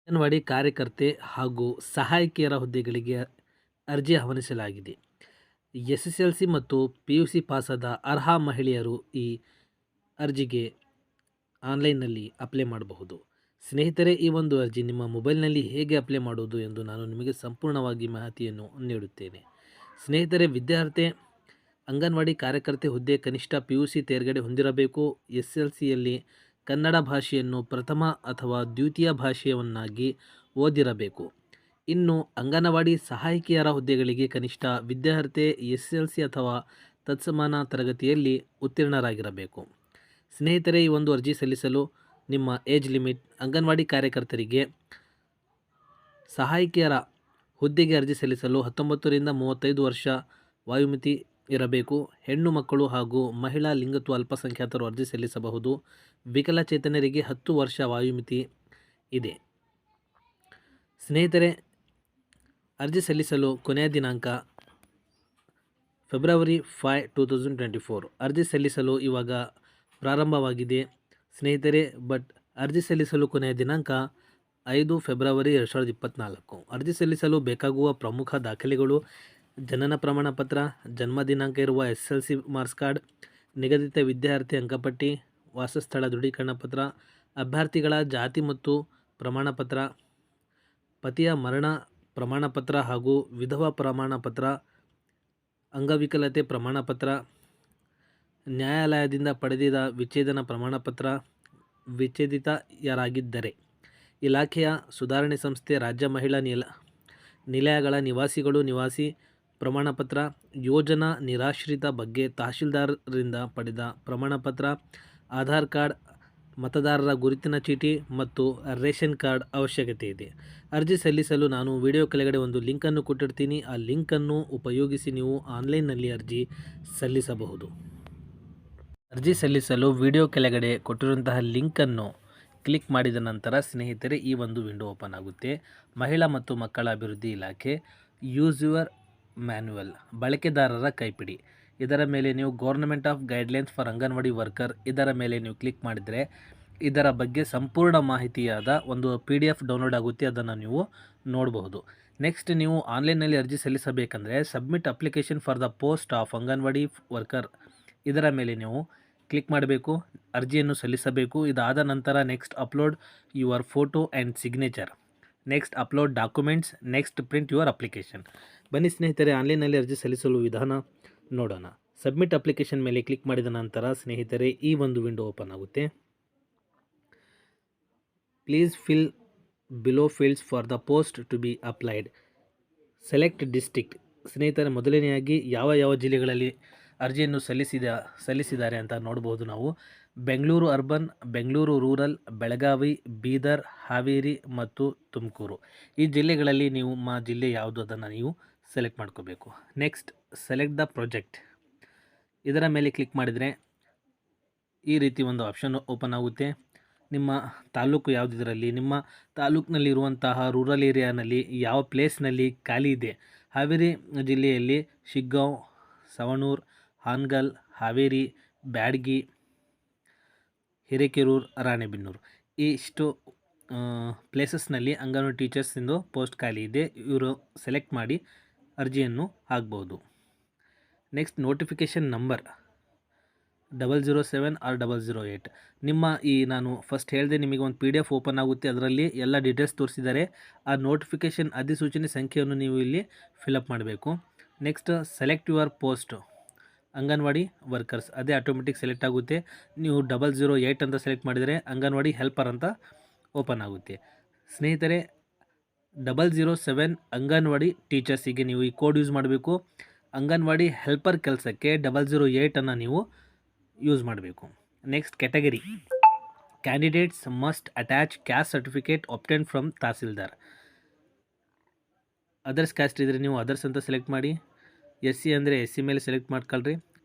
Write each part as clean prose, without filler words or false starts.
ಅಂಗನವಾಡಿ ಕಾರ್ಯಕರ್ತೆ ಹಾಗೂ ಸಹಾಯಕಿಯರ ಹುದ್ದೆಗಳಿಗೆ ಅರ್ಜಿ ಆಹ್ವಾನಿಸಲಾಗಿದೆ. SSLC ಮತ್ತು PUC ಪಾಸಾದ ಅರ್ಹ ಮಹಿಳೆಯರು ಈ ಅರ್ಜಿಗೆ ಆನ್ಲೈನ್ನಲ್ಲಿ ಅಪ್ಲೈ ಮಾಡಬಹುದು. ಸ್ನೇಹಿತರೆ, ಈ ಒಂದು ಅರ್ಜಿ ನಿಮ್ಮ ಮೊಬೈಲ್ನಲ್ಲಿ ಹೇಗೆ ಅಪ್ಲೈ ಮಾಡುವುದು ಎಂದು ನಾನು ನಿಮಗೆ ಸಂಪೂರ್ಣವಾಗಿ ಮಾಹಿತಿಯನ್ನು ನೀಡುತ್ತೇನೆ. ಸ್ನೇಹಿತರೆ, ವಿದ್ಯಾರ್ಥಿ ಅಂಗನವಾಡಿ ಕಾರ್ಯಕರ್ತೆ ಹುದ್ದೆ ಕನಿಷ್ಠ PUC ತೇರ್ಗಡೆ ಹೊಂದಿರಬೇಕು. SSLCಯಲ್ಲಿ ಕನ್ನಡ ಭಾಷೆಯನ್ನು ಪ್ರಥಮ ಅಥವಾ ದ್ವಿತೀಯ ಭಾಷೆಯನ್ನಾಗಿ ಓದಿರಬೇಕು. ಇನ್ನು ಅಂಗನವಾಡಿ ಸಹಾಯಕಿಯರ ಹುದ್ದೆಗಳಿಗೆ ಕನಿಷ್ಠ ವಿದ್ಯಾರ್ಥಿ SSLC ಅಥವಾ ತತ್ಸಮಾನ ತರಗತಿಯಲ್ಲಿ ಉತ್ತೀರ್ಣರಾಗಿರಬೇಕು. ಸ್ನೇಹಿತರೆ, ಈ ಒಂದು ಅರ್ಜಿ ಸಲ್ಲಿಸಲು ನಿಮ್ಮ ಏಜ್ ಲಿಮಿಟ್ ಅಂಗನವಾಡಿ ಕಾರ್ಯಕರ್ತರಿಗೆ ಸಹಾಯಕಿಯರ ಹುದ್ದೆಗೆ ಅರ್ಜಿ ಸಲ್ಲಿಸಲು 19 ರಿಂದ 35 ವರ್ಷ ವಯೋಮಿತಿ ಇರಬೇಕು. ಹೆಣ್ಣು ಮಕ್ಕಳು ಹಾಗೂ ಮಹಿಳಾ ಲಿಂಗತ್ವ ಅಲ್ಪಸಂಖ್ಯಾತರು ಅರ್ಜಿ ಸಲ್ಲಿಸಬಹುದು. ವಿಕಲಚೇತನರಿಗೆ 10 ವರ್ಷ ವಯೋಮಿತಿ ಇದೆ. ಸ್ನೇಹಿತರೆ, ಅರ್ಜಿ ಸಲ್ಲಿಸಲು ಕೊನೆಯ ದಿನಾಂಕ ಫೆಬ್ರವರಿ 5, 2024. ಅರ್ಜಿ ಸಲ್ಲಿಸಲು ಇವಾಗ ಪ್ರಾರಂಭವಾಗಿದೆ ಸ್ನೇಹಿತರೆ. ಬಟ್ ಅರ್ಜಿ ಸಲ್ಲಿಸಲು ಕೊನೆಯ ದಿನಾಂಕ 5 ಫೆಬ್ರವರಿ 2024. ಅರ್ಜಿ ಸಲ್ಲಿಸಲು ಬೇಕಾಗುವ ಪ್ರಮುಖ ದಾಖಲೆಗಳು: ಜನನ ಪ್ರಮಾಣ ಪತ್ರ, ಜನ್ಮ ದಿನಾಂಕ ಇರುವ SSLC ಮಾರ್ಕ್ಸ್ ಕಾರ್ಡ್, ನಿಗದಿತ ವಿದ್ಯಾರ್ಥಿ ಅಂಕಪಟ್ಟಿ, ವಾಸಸ್ಥಳ ದೃಢೀಕರಣ ಪತ್ರ, ಅಭ್ಯರ್ಥಿಗಳ ಜಾತಿ ಮತ್ತು ಪ್ರಮಾಣ ಪತ್ರ, ಪತಿಯ ಮರಣ ಪ್ರಮಾಣ ಪತ್ರ ಹಾಗೂ ವಿಧವಾ ಪ್ರಮಾಣ ಪತ್ರ, ಅಂಗವಿಕಲತೆ ಪ್ರಮಾಣ ಪತ್ರ, ನ್ಯಾಯಾಲಯದಿಂದ ಪಡೆದಿದ್ದ ವಿಚ್ಛೇದನ ಪ್ರಮಾಣ ಪತ್ರ, ವಿಚ್ಛೇದಿತರಾಗಿದ್ದರೆ ಇಲಾಖೆಯ ಸುಧಾರಣೆ ಸಂಸ್ಥೆ, ರಾಜ್ಯ ಮಹಿಳಾ ನಿಲಯಗಳ ನಿವಾಸಿಗಳು ನಿವಾಸಿ ಪ್ರಮಾಣಪತ್ರ, ಯೋಜನಾ ನಿರಾಶ್ರಿತ ಬಗ್ಗೆ ತಹಶೀಲ್ದಾರರಿಂದ ಪಡೆದ ಪ್ರಮಾಣಪತ್ರ, ಆಧಾರ್ ಕಾರ್ಡ್, ಮತದಾರರ ಗುರುತಿನ ಚೀಟಿ ಮತ್ತು ರೇಷನ್ ಕಾರ್ಡ್ ಅವಶ್ಯಕತೆ ಇದೆ. ಅರ್ಜಿ ಸಲ್ಲಿಸಲು ನಾನು ವಿಡಿಯೋ ಕೆಳಗಡೆ ಒಂದು ಲಿಂಕನ್ನು ಕೊಟ್ಟಿರ್ತೀನಿ. ಆ ಲಿಂಕನ್ನು ಉಪಯೋಗಿಸಿ ನೀವು ಆನ್ಲೈನ್ನಲ್ಲಿ ಅರ್ಜಿ ಸಲ್ಲಿಸಬಹುದು. ಅರ್ಜಿ ಸಲ್ಲಿಸಲು ವಿಡಿಯೋ ಕೆಳಗಡೆ ಕೊಟ್ಟಿರುವಂತಹ ಲಿಂಕನ್ನು ಕ್ಲಿಕ್ ಮಾಡಿದ ನಂತರ ಸ್ನೇಹಿತರೆ, ಈ ಒಂದು ವಿಂಡೋ ಓಪನ್ ಆಗುತ್ತೆ. ಮಹಿಳಾ ಮತ್ತು ಮಕ್ಕಳ ಅಭಿವೃದ್ಧಿ ಇಲಾಖೆ ಯೂಸ್ ಯುವರ್ ಮ್ಯಾನ್ಯುವಲ್, ಬಳಕೆದಾರರ ಕೈಪಿಡಿ. ಇದರ ಮೇಲೆ ನೀವು government of guidelines for anganwadi worker ಇದರ ಮೇಲೆ ನೀವು ಕ್ಲಿಕ್ ಮಾಡಿದರೆ ಇದರ ಬಗ್ಗೆ ಸಂಪೂರ್ಣ ಮಾಹಿತಿಯಾದ ಒಂದು PDF ಡೌನ್ಲೋಡ್ ಆಗುತ್ತೆ. ಅದನ್ನು ನೀವು ನೋಡಬಹುದು. ನೆಕ್ಸ್ಟ್, ನೀವು ಆನ್ಲೈನ್ನಲ್ಲಿ ಅರ್ಜಿ ಸಲ್ಲಿಸಬೇಕಂದ್ರೆ submit application for the post of anganwadi worker ಇದರ ಮೇಲೆ ನೀವು ಕ್ಲಿಕ್ ಮಾಡಬೇಕು, ಅರ್ಜಿಯನ್ನು ಸಲ್ಲಿಸಬೇಕು. ಇದಾದ ನಂತರ next upload your photo and signature, next upload documents, next print your application. ಬನ್ನಿ ಸ್ನೇಹಿತರೆ, ಆನ್ಲೈನ್ನಲ್ಲಿ ಅರ್ಜಿ ಸಲ್ಲಿಸಲು ವಿಧಾನ ನೋಡೋಣ. ಸಬ್ಮಿಟ್ ಅಪ್ಲಿಕೇಶನ್ ಮೇಲೆ ಕ್ಲಿಕ್ ಮಾಡಿದ ನಂತರ ಸ್ನೇಹಿತರೆ, ಈ ಒಂದು ವಿಂಡೋ ಓಪನ್ ಆಗುತ್ತೆ. Please fill below fields for the post to be applied. Select district. ಸ್ನೇಹಿತರೆ, ಮೊದಲನೆಯಾಗಿ ಯಾವ ಜಿಲ್ಲೆಗಳಲ್ಲಿ ಅರ್ಜಿಯನ್ನು ಸಲ್ಲಿಸಿದ್ದಾರೆ ಅಂತ ನೋಡ್ಬೋದು ನಾವು. ಬೆಂಗಳೂರು ಅರ್ಬನ್, ಬೆಂಗಳೂರು ರೂರಲ್, ಬೆಳಗಾವಿ, ಬೀದರ್, ಹಾವೇರಿ ಮತ್ತು ತುಮಕೂರು. ಈ ಜಿಲ್ಲೆಗಳಲ್ಲಿ ನಿಮ್ಮ ಜಿಲ್ಲೆ ಯಾವುದು ಅದನ್ನು ನೀವು ಸೆಲೆಕ್ಟ್ ಮಾಡ್ಕೋಬೇಕು. ನೆಕ್ಸ್ಟ್, ಸೆಲೆಕ್ಟ್ ದ ಪ್ರಾಜೆಕ್ಟ್ ಇದರ ಮೇಲೆ ಕ್ಲಿಕ್ ಮಾಡಿದರೆ ಈ ರೀತಿ ಒಂದು ಆಪ್ಷನ್ ಓಪನ್ ಆಗುತ್ತೆ. ನಿಮ್ಮ ತಾಲೂಕು ಯಾವುದಿದರಲ್ಲಿ, ನಿಮ್ಮ ತಾಲೂಕಿನಲ್ಲಿರುವಂತಹ ರೂರಲ್ ಏರಿಯಾನಲ್ಲಿ ಯಾವ ಪ್ಲೇಸ್ನಲ್ಲಿ ಖಾಲಿ ಇದೆ. ಹಾವೇರಿ ಜಿಲ್ಲೆಯಲ್ಲಿ ಶಿಗ್ಗಾಂವ್, ಸವಣೂರು, ಹಾನಗಲ್, ಹಾವೇರಿ, ಬ್ಯಾಡಗಿ, ಹಿರೇಕೆರೂರು, ರಾಣೆಬೆನ್ನೂರು ಇಷ್ಟು ಪ್ಲೇಸಸ್ನಲ್ಲಿ ಅಂಗನವಾಡಿ ಟೀಚರ್ಸಿಂದು ಪೋಸ್ಟ್ ಖಾಲಿ ಇದೆ. ಇವರು ಸೆಲೆಕ್ಟ್ ಮಾಡಿ ಅರ್ಜಿಯನ್ನು ಹಾಕ್ಬೋದು. Next, notification number 007 or 008. ನಿಮ್ಮ ನಾನು ಫಸ್ಟ್ ಹೇಳಿದೆ ನಿಮಗೆ ಒಂದು PDF ಓಪನ್ ಆಗುತ್ತೆ. ಅದರಲ್ಲಿ ಎಲ್ಲ ಡೀಟೇಲ್ಸ್ ತೋರಿಸಿದ್ದಾರೆ. ಆ ನೋಟಿಫಿಕೇಷನ್ ಅಧಿಸೂಚನೆ ಸಂಖ್ಯೆಯನ್ನು ನೀವು ಇಲ್ಲಿ ಫಿಲಪ್ ಮಾಡಬೇಕು. Next, select your post anganwadi workers, ಅದೇ ಆಟೋಮೆಟಿಕ್ ಸೆಲೆಕ್ಟ್ ಆಗುತ್ತೆ. ನೀವು 008 ಅಂತ ಸೆಲೆಕ್ಟ್ ಮಾಡಿದರೆ ಅಂಗನವಾಡಿ ಹೆಲ್ಪರ್ ಅಂತ ಓಪನ್ ಆಗುತ್ತೆ. ಸ್ನೇಹಿತರೆ, 007 ಅಂಗನವಾಡಿ ಟೀಚರ್ಸಿಗೆ ನೀವು ಈ ಕೋಡ್ ಯೂಸ್ ಮಾಡಬೇಕು. ಅಂಗನವಾಡಿ ಹೆಲ್ಪರ್ ಕೆಲಸಕ್ಕೆ 008 ಅನ್ನು ನೀವು ಯೂಸ್ ಮಾಡಬೇಕು. Next, category. Candidates must attach caste certificate obtain from tahsildar. Others caste ಇದ್ದರೆ ನೀವು ಅದರ್ಸ್ ಅಂತ ಸೆಲೆಕ್ಟ್ ಮಾಡಿ. SC ಅಂದರೆ SC ಮೇಲೆ ಸೆಲೆಕ್ಟ್ ಮಾಡ್ಕೊಳ್ರಿ.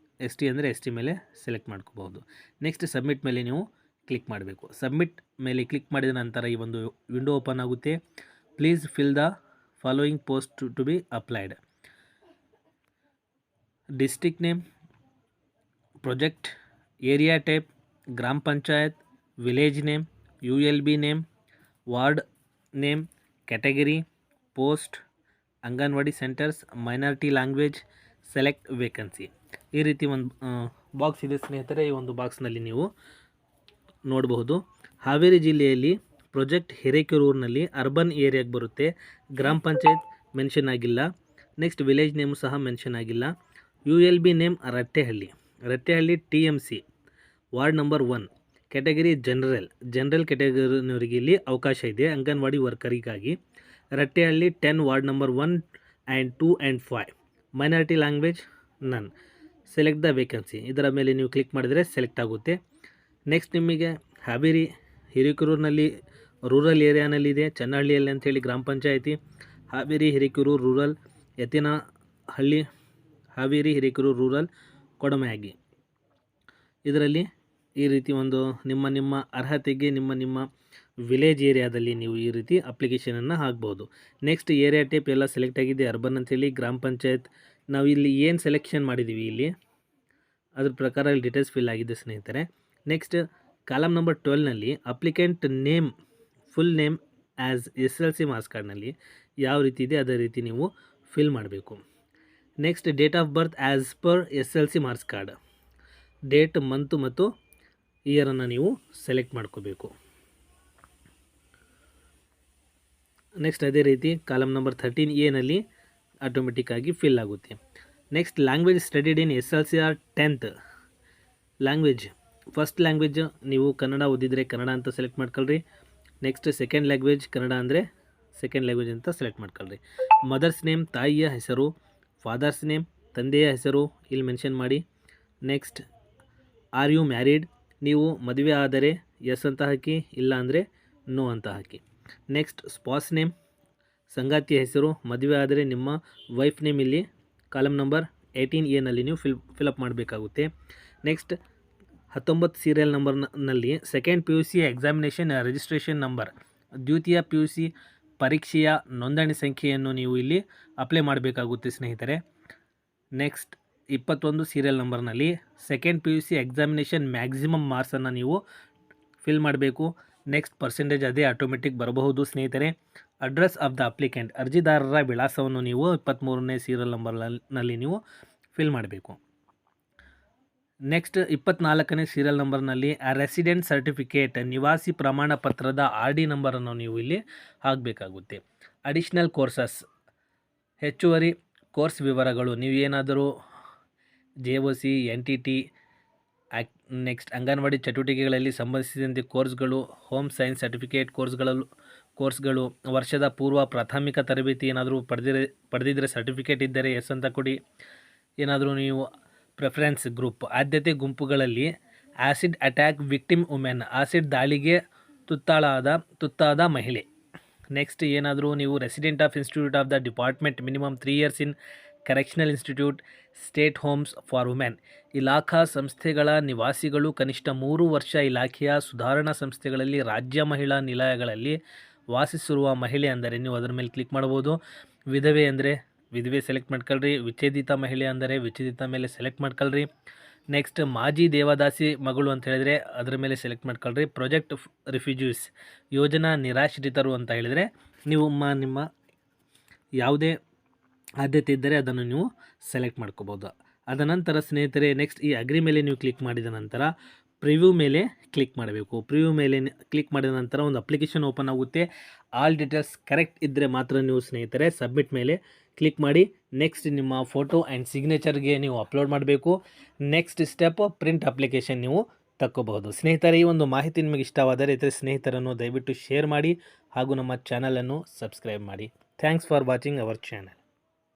ST ಅಂದರೆ ST ಮೇಲೆ ಸೆಲೆಕ್ಟ್ ಮಾಡ್ಕೋಬಹುದು. ನೆಕ್ಸ್ಟ್, ಸಬ್ಮಿಟ್ ಮೇಲೆ ನೀವು ಕ್ಲಿಕ್ ಮಾಡಬೇಕು. ಸಬ್ಮಿಟ್ ಮೇಲೆ ಕ್ಲಿಕ್ ಮಾಡಿದ ನಂತರ ಈ ಒಂದು ವಿಂಡೋ ಓಪನ್ ಆಗುತ್ತೆ. Please fill the following post to be applied. District name, project, area type, ಗ್ರಾಮ panchayat, village name, ULB name, ward name, category, post, anganwadi centres, minority language, select vacancy. ಈ ರೀತಿ ಒಂದು ಬಾಕ್ಸ್ ಇದೆ ಸ್ನೇಹಿತರೆ. ಈ ಒಂದು ಬಾಕ್ಸ್ನಲ್ಲಿ ನೀವು ನೋಡಬಹುದು. ಹಾವೇರಿ ಜಿಲ್ಲೆಯಲ್ಲಿ ಪ್ರಾಜೆಕ್ಟ್ ಹಿರೇಕೆರೂರಿನಲ್ಲಿ ಅರ್ಬನ್ ಏರಿಯಾಗೆ ಬರುತ್ತೆ. ಗ್ರಾಮ ಪಂಚಾಯತ್ ಮೆನ್ಷನ್ ಆಗಿಲ್ಲ. ನೆಕ್ಸ್ಟ್ ವಿಲೇಜ್ ನೇಮು ಸಹ ಮೆನ್ಷನ್ ಆಗಿಲ್ಲ. ULB name Rattehalli TMC ward number 1. Category general ಕ್ಯಾಟಗರಿನವರಿಗೆ ಇಲ್ಲಿ ಅವಕಾಶ ಇದೆ ಅಂಗನವಾಡಿ ವರ್ಕರಿಗಾಗಿ. Rattehalli 10 ward number 1 and 2 and 5. Minority language none. Select the vacancy. ಇದರ ಮೇಲೆ ನೀವು ಕ್ಲಿಕ್ ಮಾಡಿದರೆ ಸೆಲೆಕ್ಟ್ ಆಗುತ್ತೆ. ನೆಕ್ಸ್ಟ್ ನಿಮಗೆ ಹಾವೇರಿ ಹಿರೇಕೆರೂರಿನಲ್ಲಿ ರೂರಲ್ ಏರಿಯಾನಲ್ಲಿದೆ. ಚನ್ನಹಳ್ಳಿಯಲ್ಲಿ ಅಂಥೇಳಿ ಗ್ರಾಮ ಪಂಚಾಯಿತಿ. Haveri Hirekerur rural, Yatinahalli, Haveri Hirekerur rural, Kodamagi. ಇದರಲ್ಲಿ ಈ ರೀತಿ ಒಂದು ನಿಮ್ಮ ಅರ್ಹತೆಗೆ ನಿಮ್ಮ ವಿಲೇಜ್ ಏರಿಯಾದಲ್ಲಿ ನೀವು ಈ ರೀತಿ ಅಪ್ಲಿಕೇಶನನ್ನು ಹಾಕ್ಬೋದು. ನೆಕ್ಸ್ಟ್ ಏರಿಯಾ ಟೈಪ್ ಎಲ್ಲ ಸೆಲೆಕ್ಟ್ ಆಗಿದೆ. ಅರ್ಬನ್ ಅಂಥೇಳಿ, ಗ್ರಾಮ ಪಂಚಾಯತ್. ನಾವು ಇಲ್ಲಿ ಏನು ಸೆಲೆಕ್ಷನ್ ಮಾಡಿದ್ದೀವಿ ಇಲ್ಲಿ ಅದ್ರ ಪ್ರಕಾರ ಇಲ್ಲಿ ಡೀಟೇಲ್ಸ್ ಫಿಲ್ ಆಗಿದೆ ಸ್ನೇಹಿತರೆ. ನೆಕ್ಸ್ಟ್ ಕಾಲಮ್ ನಂಬರ್ 12ನಲ್ಲಿ applicant name, full name as SLC marks ಕಾರ್ಡ್ನಲ್ಲಿ ಯಾವ ರೀತಿ ಇದೆ ಅದೇ ರೀತಿ ನೀವು ಫಿಲ್ ಮಾಡಬೇಕು. Next date of birth as per SLC marks card. Date, month ಮತ್ತು ಇಯರನ್ನು ನೀವು ಸೆಲೆಕ್ಟ್ ಮಾಡ್ಕೋಬೇಕು. ನೆಕ್ಸ್ಟ್ ಅದೇ ರೀತಿ ಕಾಲಮ್ ನಂಬರ್ 13A ಆಟೋಮೆಟಿಕ್ಕಾಗಿ ಫಿಲ್ ಆಗುತ್ತೆ. Next language studied in SLC or 10th. Language, first language ನೀವು ಕನ್ನಡ ಓದಿದರೆ ಕನ್ನಡ ಅಂತ ಸೆಲೆಕ್ಟ್ ಮಾಡ್ಕೊಳ್ರಿ. ನೆಕ್ಸ್ಟ್ ಸೆಕೆಂಡ್ ಲ್ಯಾಂಗ್ವೇಜ್ ಕನ್ನಡ ಅಂದರೆ ಸೆಕೆಂಡ್ ಲ್ಯಾಂಗ್ವೇಜ್ ಅಂತ ಸೆಲೆಕ್ಟ್ ಮಾಡ್ಕೊಳ್ರಿ. ಮದರ್ಸ್ ನೇಮ್, ತಾಯಿಯ ಹೆಸರು. ಫಾದರ್ಸ್ ನೇಮ್, ತಂದೆಯ ಹೆಸರು ಇಲ್ಲಿ ಮೆನ್ಷನ್ ಮಾಡಿ. ನೆಕ್ಸ್ಟ್ ಆರ್ ಯು ಮ್ಯಾರಿಡ್, ನೀವು ಮದುವೆ ಆದರೆ ಎಸ್ ಅಂತ ಹಾಕಿ, ಇಲ್ಲ ಅಂದರೆ ನೋ ಅಂತ ಹಾಕಿ. ನೆಕ್ಸ್ಟ್ ಸ್ಪಾಸ್ ನೇಮ್, ಸಂಗಾತಿಯ ಹೆಸರು. ಮದುವೆ ಆದರೆ ನಿಮ್ಮ ವೈಫ್ ನೇಮ್ ಇಲ್ಲಿ ಕಾಲಮ್ ನಂಬರ್ 18A ನೀವು ಫಿಲಪ್ ಮಾಡಬೇಕಾಗುತ್ತೆ. ನೆಕ್ಸ್ಟ್ 19 ಸೀರಿಯಲ್ ನಂಬರ್ನಲ್ಲಿ second PUC examination registration number, ದ್ವಿತೀಯ PUC ಪರೀಕ್ಷೆಯ ನೋಂದಣಿ ಸಂಖ್ಯೆಯನ್ನು ನೀವು ಇಲ್ಲಿ ಅಪ್ಲೈ ಮಾಡಬೇಕಾಗುತ್ತೆ ಸ್ನೇಹಿತರೆ. ನೆಕ್ಸ್ಟ್ 21 ಸೀರಿಯಲ್ ನಂಬರ್ನಲ್ಲಿ ಸೆಕೆಂಡ್ PUC ಎಕ್ಸಾಮಿನೇಷನ್ ಮ್ಯಾಕ್ಸಿಮಮ್ ಮಾರ್ಕ್ಸನ್ನು ನೀವು ಫಿಲ್ ಮಾಡಬೇಕು. ನೆಕ್ಸ್ಟ್ ಪರ್ಸೆಂಟೇಜ್ ಅದೇ ಆಟೋಮೆಟಿಕ್ ಬರಬಹುದು ಸ್ನೇಹಿತರೆ. ಅಡ್ರೆಸ್ ಆಫ್ ದ ಅಪ್ಲಿಕೆಂಟ್, ಅರ್ಜಿದಾರರ ವಿಳಾಸವನ್ನು ನೀವು 23ನೇ ಸೀರಿಯಲ್ ನಂಬರ್ನಲ್ಲಿ ನೀವು ಫಿಲ್ ಮಾಡಬೇಕು. ನೆಕ್ಸ್ಟ್ 24ನೇ ಸೀರಿಯಲ್ ನಂಬರ್ನಲ್ಲಿ ರೆಸಿಡೆಂಟ್ ಸರ್ಟಿಫಿಕೇಟ್, ನಿವಾಸಿ ಪ್ರಮಾಣ ಪತ್ರದ RD ನಂಬರನ್ನು ನೀವು ಇಲ್ಲಿ ಹಾಕಬೇಕಾಗುತ್ತೆ. ಅಡಿಷ್ನಲ್ ಕೋರ್ಸಸ್, ಹೆಚ್ಚುವರಿ ಕೋರ್ಸ್ ವಿವರಗಳು. ನೀವು ಏನಾದರೂ JOC, NTT, ನೆಕ್ಸ್ಟ್ ಅಂಗನವಾಡಿ ಚಟುವಟಿಕೆಗಳಲ್ಲಿ ಸಂಬಂಧಿಸಿದಂತೆ ಕೋರ್ಸ್ಗಳು, ಹೋಮ್ ಸೈನ್ಸ್ ಸರ್ಟಿಫಿಕೇಟ್ ಕೋರ್ಸ್ಗಳು, ವರ್ಷದ ಪೂರ್ವ ಪ್ರಾಥಮಿಕ ತರಬೇತಿ ಏನಾದರೂ ಪಡೆದಿದ್ದರೆ ಸರ್ಟಿಫಿಕೇಟ್ ಇದ್ದರೆ ಎಸ್ ಅಂತ ಕೊಡಿ. ಏನಾದರೂ ನೀವು ಪ್ರೆಫರೆನ್ಸ್ ಗ್ರೂಪ್, ಆದ್ಯತೆ ಗುಂಪುಗಳಲ್ಲಿ acid attack victim women, acid ದಾಳಿಗೆ ತುತ್ತಾದ ಮಹಿಳೆ. ನೆಕ್ಸ್ಟ್ ಏನಾದರೂ ನೀವು resident of institute of the department minimum 3 years in correctional institute, state homes for women, ಇಲಾಖಾ ಸಂಸ್ಥೆಗಳ ನಿವಾಸಿಗಳು ಕನಿಷ್ಠ 3 ವರ್ಷ ಇಲಾಖೆಯ ಸುಧಾರಣಾ ಸಂಸ್ಥೆಗಳಲ್ಲಿ ರಾಜ್ಯ ಮಹಿಳಾ ನಿಲಯಗಳಲ್ಲಿ ವಾಸಿಸಿರುವ ಮಹಿಳೆ ಅಂದರೆ ನೀವು ಅದರ ಮೇಲೆ ಕ್ಲಿಕ್ ಮಾಡ್ಬೋದು. ವಿಧವೆ ಅಂದರೆ ವಿಧವೆ ಸೆಲೆಕ್ಟ್ ಮಾಡ್ಕೊಳ್ರಿ. ವಿಚ್ಛೇದಿತ ಮಹಿಳೆ ಅಂದರೆ ವಿಚ್ಛೇದಿತ ಮೇಲೆ ಸೆಲೆಕ್ಟ್ ಮಾಡ್ಕೊಳ್ರಿ. ನೆಕ್ಸ್ಟ್ ಮಾಜಿ ದೇವದಾಸಿ ಮಗಳು ಅಂತ ಹೇಳಿದರೆ ಅದರ ಮೇಲೆ ಸೆಲೆಕ್ಟ್ ಮಾಡ್ಕೊಳ್ರಿ. ಪ್ರಾಜೆಕ್ಟ್ ರಿಫ್ಯೂಜೀಸ್, ಯೋಜನಾ ನಿರಾಶ್ರಿತರು ಅಂತ ಹೇಳಿದರೆ ನೀವು ನಿಮ್ಮ ಯಾವುದೇ ಆದ್ಯತೆ ಇದ್ದರೆ ಅದನ್ನು ನೀವು ಸೆಲೆಕ್ಟ್ ಮಾಡ್ಕೋಬೋದು. ಅದನಂತರ ಸ್ನೇಹಿತರೆ ನೆಕ್ಸ್ಟ್ ಈ ಅಗ್ರಿ ಮೇಲೆ ನೀವು ಕ್ಲಿಕ್ ಮಾಡಿದ ನಂತರ ಪ್ರಿವ್ಯೂ ಮೇಲೆ ಕ್ಲಿಕ್ ಮಾಡಬೇಕು. ಪ್ರಿವ್ಯೂ ಮೇಲೆ ಕ್ಲಿಕ್ ಮಾಡಿದ ನಂತರ ಒಂದು ಅಪ್ಲಿಕೇಶನ್ ಓಪನ್ ಆಗುತ್ತೆ. ಆಲ್ ಡೀಟೇಲ್ಸ್ ಕರೆಕ್ಟ್ ಇದ್ದರೆ ಮಾತ್ರ ನೀವು ಸ್ನೇಹಿತರೆ ಸಬ್ಮಿಟ್ ಮೇಲೆ ಕ್ಲಿಕ್ ಮಾಡಿ ನೆಕ್ಸ್ಟ್ ನಿಮ್ಮ ಫೋಟೋ ಆ್ಯಂಡ್ ಸಿಗ್ನೇಚರ್ಗೆ ನೀವು ಅಪ್ಲೋಡ್ ಮಾಡಬೇಕು. ನೆಕ್ಸ್ಟ್ ಸ್ಟೆಪ್ ಪ್ರಿಂಟ್ ಅಪ್ಲಿಕೇಶನ್ ನೀವು ತಕ್ಕೋಬಹುದು. ಸ್ನೇಹಿತರೆ ಈ ಒಂದು ಮಾಹಿತಿ ನಿಮಗೆ ಇಷ್ಟವಾದರೆ ಇತರ ಸ್ನೇಹಿತರನ್ನು ದಯವಿಟ್ಟು ಶೇರ್ ಮಾಡಿ ಹಾಗೂ ನಮ್ಮ ಚಾನಲನ್ನು ಸಬ್ಸ್ಕ್ರೈಬ್ ಮಾಡಿ. Thanks for watching our channel.